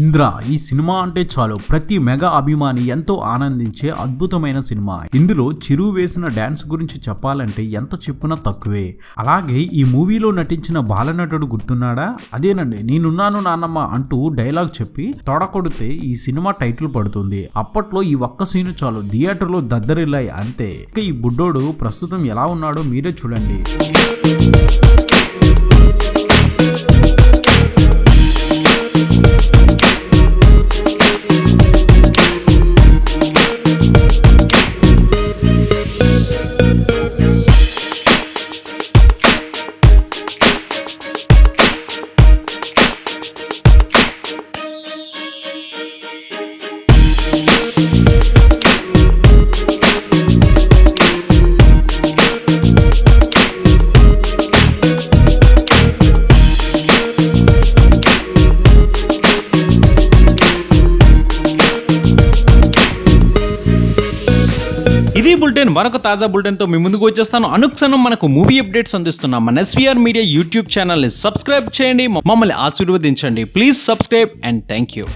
ఇంద్ర ఈ సినిమా అంటే చాలు ప్రతి మెగా అభిమాని ఎంతో ఆనందించే అద్భుతమైన సినిమా. ఇందులో చిరు వేసిన డాన్స్ గురించి చెప్పాలంటే ఎంత చెప్పినా తక్కువే. అలాగే ఈ మూవీలో నటించిన బాలనటుడు గుర్తున్నాడా? అదేనండి, నేనున్నాను నాన్నమ్మ అంటూ డైలాగ్ చెప్పి తొడకొడితే ఈ సినిమా టైటిల్ పడుతుంది. అప్పట్లో ఈ ఒక్క సీను చాలు థియేటర్లో దద్దరిల్లాయి అంతే. ఇక ఈ బుడ్డోడు ప్రస్తుతం ఎలా ఉన్నాడో మీరే చూడండి. ఇది బులెటిన్. మరొక తాజా బులెటిన్ తో మీ ముందుకు వచ్చేస్తాను. అనుక్షణం మనకు మూవీ అప్డేట్స్ అందిస్తున్నాం మన ఎస్వీఆర్ మీడియా యూట్యూబ్ ఛానల్ ని సబ్స్క్రైబ్ చేయండి, మమ్మల్ని ఆశీర్వదించండి. Please subscribe and thank you.